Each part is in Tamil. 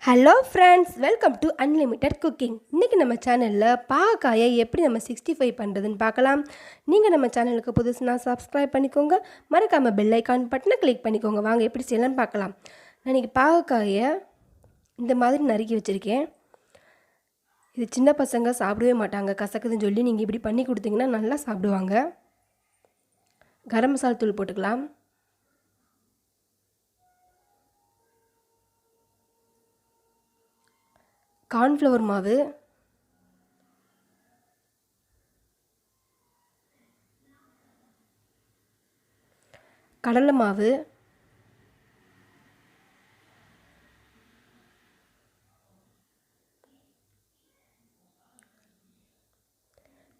Hello friends, welcome to unlimited cooking. இன்றைக்கி நம்ம சேனலில் பாவக்காயை எப்படி நம்ம 65 பண்ணுறதுன்னு பார்க்கலாம். நீங்கள் நம்ம சேனலுக்கு புதுசுனா சப்ஸ்கிரைப் பண்ணிக்கோங்க, மறக்காமல் பெல் ஐக்கான் பட்டனை கிளிக் பண்ணிக்கோங்க. வாங்க எப்படி செய்யலாம்னு பார்க்கலாம். நான் இன்றைக்கி பாவக்காயை இந்த மாதிரி நறுக்கி வச்சுருக்கேன். இது சின்ன பசங்க சாப்பிடவே மாட்டாங்க, கசக்குதுன்னு சொல்லி நீங்கள் இப்படி பண்ணி கொடுத்தீங்கன்னா நல்லா சாப்பிடுவாங்க. கரம் மசாலா தூள் போட்டுக்கலாம். கார்ன்ஃப்ளவர் மாவு, கடலை மாவு,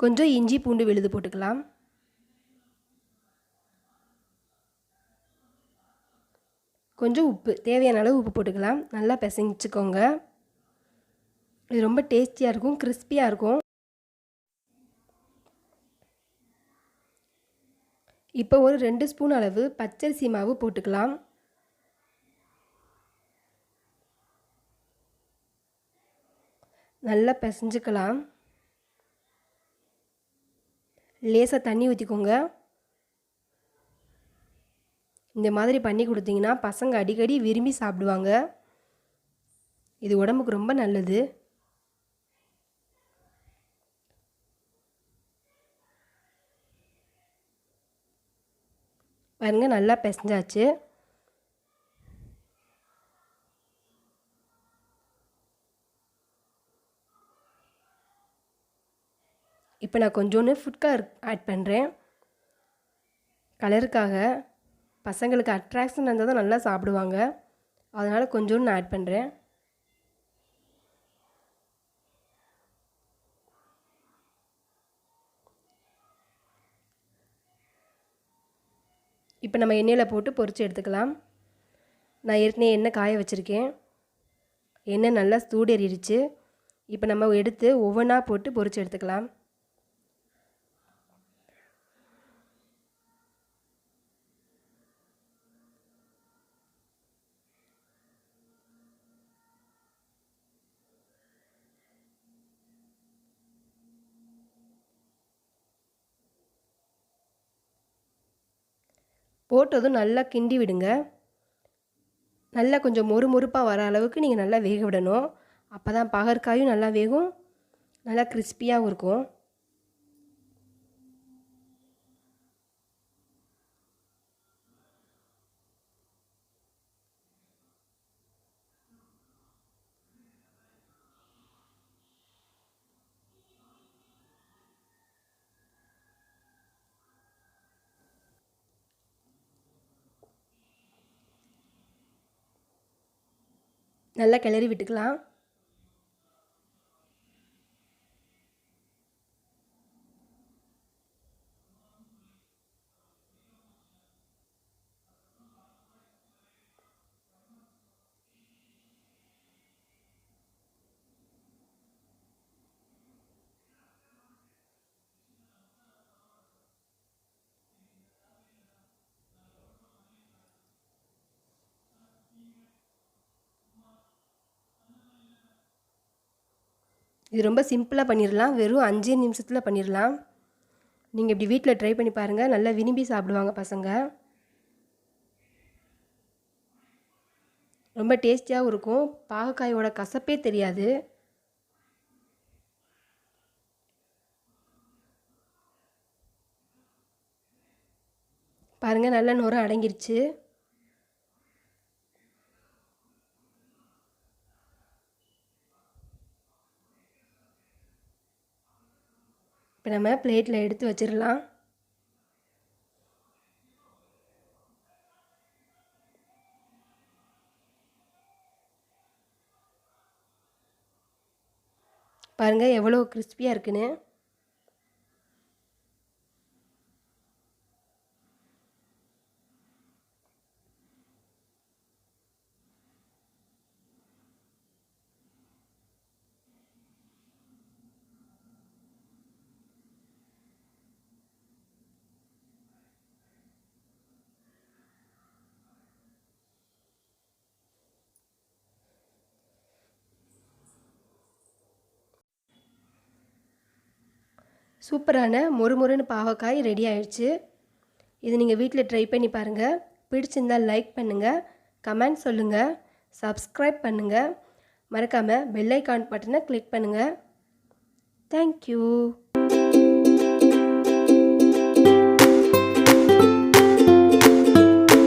கொஞ்சம் இஞ்சி பூண்டு விழுது போட்டுக்கலாம். கொஞ்சம் உப்பு, தேவையான அளவு உப்பு போட்டுக்கலாம். நல்லா பிசைஞ்சிக்கோங்க. இது ரொம்ப டேஸ்டியாக இருக்கும், கிறிஸ்பியாக இருக்கும். இப்போ ஒரு 2 ஸ்பூன் அளவு பச்சரிசி மாவு போட்டுக்கலாம். நல்லா பிசைஞ்சுக்கலாம். லேசாக தண்ணி ஊற்றிக்கோங்க. இந்த மாதிரி பண்ணி கொடுத்தீங்கன்னா பசங்க அடிக்கடி விரும்பி சாப்பிடுவாங்க. இது உடம்புக்கு ரொம்ப நல்லது. பாருங்க, நல்லா பிசைஞ்சாச்சு. இப்போ நான் கொஞ்சோண்டு ஃபுட் கலர் ஆட் பண்ணுறேன். கலருக்காக, பசங்களுக்கு அட்ராக்ஷன் இருந்தால் தான் நல்லா சாப்பிடுவாங்க. அதனால் கொஞ்சோண்டு நான் ஆட் பண்ணுறேன். இப்போ நம்ம எண்ணெயில் போட்டு பொரித்து எடுத்துக்கலாம். நான் ஏற்கனவே எண்ணெய் காய வச்சுருக்கேன். எண்ணெய் நல்லா சூடேறிடுச்சு. இப்போ நம்ம எடுத்து ஒவ்வொன்றா போட்டு பொரித்து எடுத்துக்கலாம். போட்டதும் நல்லா கிண்டி விடுங்க. நல்லா கொஞ்சம் மொறுமொறுப்பாக வர அளவுக்கு நீங்கள் நல்லா வேக விடணும். அப்போ தான் பாகற்காயும் நல்லா வேகும், நல்லா கிறிஸ்பியாகவும் இருக்கும். நல்லா கிளறி விட்டுக்கலாம். இது ரொம்ப சிம்பிளாக பண்ணிடலாம். வெறும் 5 நிமிஷத்தில் பண்ணிடலாம். நீங்கள் இப்படி வீட்டில் ட்ரை பண்ணி பாருங்கள். நல்லா விரும்பி சாப்பிடுவாங்க பசங்க. ரொம்ப டேஸ்டியாகவும் இருக்கும். பாகக்காயோட கசப்பே தெரியாது. பாருங்கள், நல்லா நுர அடங்கிருச்சு. இப்போ நம்ம பிளேட்டில் எடுத்து வச்சிடலாம். பாருங்கள் எவ்வளோ கிறிஸ்பியாக இருக்குன்னு. சூப்பரான மொறுமொறுன்னு பாவக்காய் ரெடி ஆயிடுச்சு. இது நீங்கள் வீட்டில் ட்ரை பண்ணி பாருங்கள். பிடிச்சிருந்தால் லைக் பண்ணுங்கள், கமெண்ட் சொல்லுங்கள், சப்ஸ்கிரைப் பண்ணுங்கள். மறக்காமல் பெல் ஐகான் பட்டனை கிளிக் பண்ணுங்கள். தேங்க்யூ.